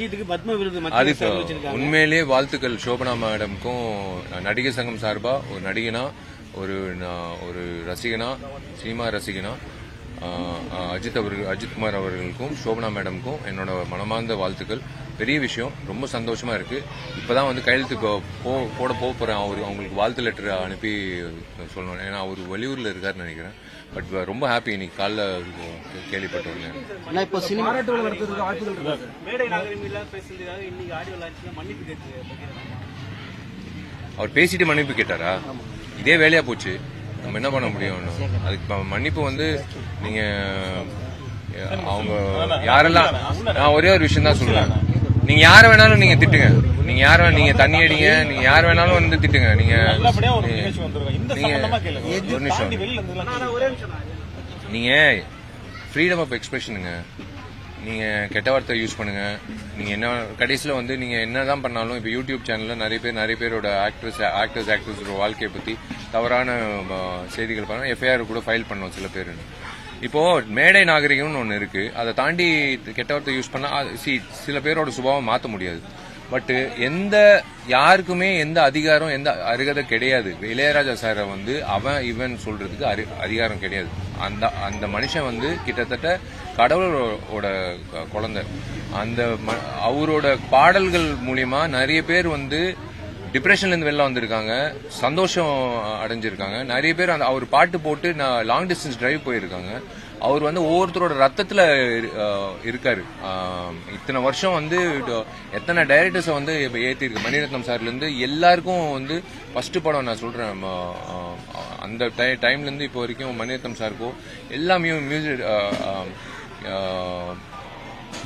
அஜித்துக்கு பத்ம விருது அதுக்கு உண்மையிலேயே வாழ்த்துக்கள் சோபனா மேடம்க்கும் நடிகர் சங்கம் சார்பா ஒரு நடிகனா ஒரு ரசிகனா சினிமா ரசிகனா அஜித் குமார் அவர்களுக்கும் சோபனா மேடம்க்கும் என்னோட மனமார்ந்த வாழ்த்துக்கள். பெரிய விஷயம், ரொம்ப சந்தோஷமா இருக்கு. இப்பதான் வந்து கையெழுத்து போட போறேன். அவங்களுக்கு வாழ்த்து லெட்டர் அனுப்பி சொல்லணும். ஏன்னா அவர் வெளியூர்ல இருக்காருன்னு நினைக்கிறேன். பட் ரொம்ப ஹாப்பி இன்னைக்கு காலைல கேள்விப்பட்டவங்க. அவர் பேசிட்டு மன்னிப்பு கேட்டாரா? இதே வேலையா போச்சு, நம்ம என்ன பண்ண முடியும்? அதுக்கு மன்னிப்பு வந்து நீங்க அவங்க யாரெல்லாம், நான் ஒரே ஒரு விஷயம் தான் சொல்லுவேன். நீங்க யார வேணாலும் நீங்க திட்டுங்க, நீங்க தண்ணி அடிங்க, நீங்க யார் வேணாலும் வந்து திட்டுங்க. நீங்க ஒரு நிமிஷம், நீங்க ஃப்ரீடம் ஆஃப் எக்ஸ்பிரஷனுங்க. நீங்க கெட்ட வார்த்தை யூஸ் பண்ணுங்க. நீங்க என்ன கடைசியில வந்து நீங்க என்னதான் பண்ணாலும், இப்ப யூடியூப் சேனல்ல நிறைய பேரோட ஆக்டர்ஸ் வாழ்க்கையை பத்தி தவறான செய்திகள் பண்ண எஃப்ஐஆர் கூட ஃபைல் பண்ணோம் சில பேர். இப்போ மேடை நாகரிகம்னு ஒன்று இருக்கு. அதை தாண்டி கெட்ட வார்த்தை யூஸ் பண்ணா சில பேரோட சுபாவம் மாற்ற முடியாது. பட் யாருக்குமே எந்த அதிகாரம் எந்த அருகதை கிடையாது. இளையராஜா சாரை வந்து இவன் சொல்றதுக்கு அதிகாரம் கிடையாது. அந்த மனுஷன் வந்து கிட்டத்தட்ட கடவுளோட குழந்தை. அவரோட பாடல்கள் மூலியமா நிறைய பேர் வந்து டிப்ரெஷன்ல இருந்து வெளில வந்திருக்காங்க, சந்தோஷம் அடைஞ்சிருக்காங்க. நிறைய பேர் அவர் பாட்டு போட்டு லாங் டிஸ்டன்ஸ் டிரைவ் போயிருக்காங்க. அவர் வந்து ஒவ்வொருத்தரோட ரத்தத்துல இருக்காரு. இத்தனை வருஷம் வந்து எத்தனை டைரக்டர்ஸை வந்து ஏற்றிருக்கு. மணிரத்னம் சார்ல இருந்து எல்லாருக்கும் வந்து ஃபர்ஸ்ட் படம் நான் சொல்றேன், அந்த டைம்ல இருந்து இப்போ வரைக்கும் மணிரத்னம் சாருக்கும் எல்லாமே மியூசிக்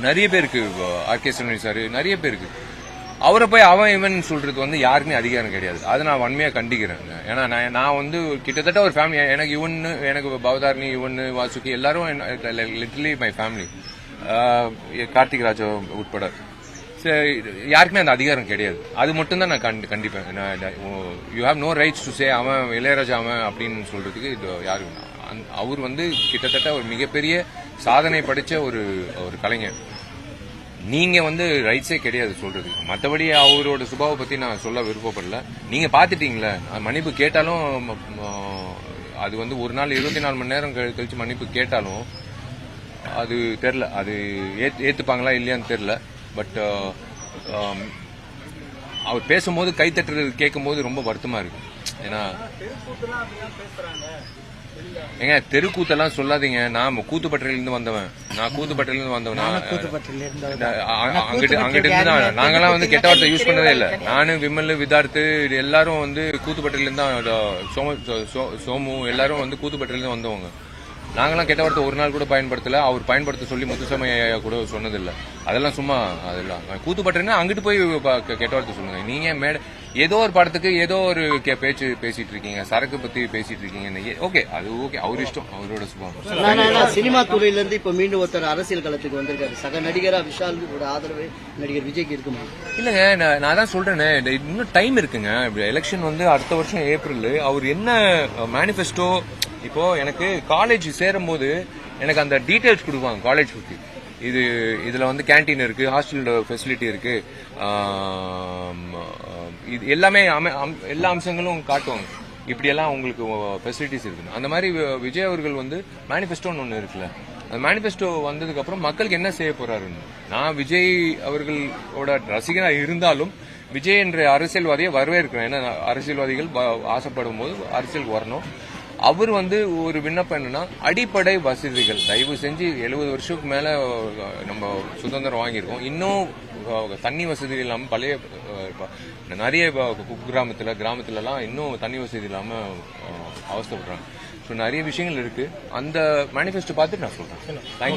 நிறைய பேருக்கு, ஆர்கே சுனில் சார் நிறைய பேருக்கு. அவரை போய் இவன் சொல்றது வந்து யாருக்குமே அதிகாரம் கிடையாது. அதை நான் வன்மையா கண்டிக்கிறேன். ஏன்னா நான் வந்து கிட்டத்தட்ட ஒரு ஃபேமிலி. எனக்கு பவதாரணி, வாசுகி எல்லாரும் literally my family. Karthik Raja உட்பட யாருக்குமே அந்த அதிகாரம் கிடையாது. அது மட்டும் தான் நான் கண்டிப்பேன். You have no rights to say அவன் இளையராஜா அவன் அப்படின்னு சொல்றதுக்கு யாருக்கு. அவர் வந்து கிட்டத்தட்ட ஒரு மிகப்பெரிய சாதனை படைச்ச ஒரு கலைஞர். நீங்க வந்து ரைட்ஸே கிடையாது சொல்றதுக்கு. மற்றபடி அவரோட சுபாவை பத்தி நான் சொல்ல விருப்பப்படல. நீங்க பாத்துட்டீங்களே, மன்னிப்பு கேட்டாலும் அது வந்து ஒரு நாள் 24 மணி நேரம் கழிச்சு மன்னிப்பு கேட்டாலும் அது தெரியல, அது ஏத்துப்பாங்களா இல்லையான்னு தெரியல. பட் அவர் பேசும்போது கைத்தட்டுறது கேட்கும் போது ரொம்ப வருத்தமா இருக்கு. ஏன்னா ஏங்க தெருக்கூத்தெல்லாம் சொல்லாதீங்க. நான் கூத்துப்பட்டியிலிருந்து வந்தவன். அங்கிட்டு இருந்து நாங்கெல்லாம் வந்து கெட்ட வார்த்தை யூஸ் பண்ணதே இல்லை. நானு, விமல், விதார்த்து எல்லாரும் வந்து கூத்துப்பட்டியிலிருந்து தான், சோமு எல்லாரும் வந்து கூத்துப்பட்டியிலிருந்து வந்தவங்க. நாங்கெல்லாம் கெட்ட வார்த்தை ஒரு நாள் கூட பயன்படுத்தல. அவர் பயன்படுத்த சொல்லி முத்துசாமி கூட சொன்னதில்லை. அதெல்லாம் சும்மா அதெல்லாம் கூத்துப்பட்டுன்னா அங்கிட்டு போய் கெட்ட வார்த்தை சொல்லுங்க. நீங்க ஏதோ ஒரு படத்துக்கு ஏதோ ஒரு பேச்சு பேசிட்டு இருக்கீங்க, சரக்கு பத்தி பேசிட்டு இருக்கீங்க. ஓகே, அது ஓகே, அவர் இஷ்டம், அவரோட சுபாவம். சினிமா துறையில இருந்து இப்ப மீண்டும் ஒருத்தர் அரசியல் களத்துக்கு வந்திருக்காரு. சக நடிகரா விஷால் ஆதரவு நடிகர் விஜய்க்கு இருக்குமா? இல்லங்க, நான் தான் சொல்றேன்னு, இன்னும் டைம் இருக்குங்க. எலெக்ஷன் வந்து அடுத்த வருஷம் ஏப்ரல். அவர் என்ன மேனிஃபெஸ்டோ, இப்போ எனக்கு காலேஜ் சேரும் போது எனக்கு அந்த டீடைல்ஸ் கொடுப்பாங்க காலேஜ் பத்தி. இதுல வந்து கேண்டீன் இருக்கு, ஹாஸ்டல் ஃபெசிலிட்டி இருக்கு, இது எல்லாமே எல்லா அம்சங்களும் காட்டுவாங்க. இப்படி எல்லாம் உங்களுக்கு ஃபெசிலிட்டிஸ் இருக்கு. அந்த மாதிரி விஜய் அவர்கள் வந்து மேனிஃபெஸ்டோன்னு ஒன்று இருக்குல்ல, அந்த மேனிஃபெஸ்டோ வந்ததுக்கு அப்புறம் மக்களுக்கு என்ன செய்ய போறாருன்னு. நான் விஜய் அவர்களோட ரசிகனா இருந்தாலும் விஜய் என்ற அரசியல்வாதியை வரவேற்கிறேன். ஏன்னா அரசியல்வாதிகள் ஆசைப்படும் போது அரசியலுக்கு வரணும். அவர் வந்து ஒரு விண்ணப்பம் என்னன்னா, அடிப்படை வசதிகள் தயவு செஞ்சு 70 வருஷத்துக்கு மேல நம்ம சுதந்திரம் வாங்கியிருக்கோம், இன்னும் தண்ணி வசதி இல்லாம பழைய நிறைய கிராமத்துல எல்லாம் இன்னும் தண்ணி வசதி இல்லாம அவஸ்தைப்படுறாங்க. ஸோ நிறைய விஷயங்கள் இருக்கு. அந்த மேனிஃபெஸ்டோ பார்த்துட்டு நான் சொல்றேன்.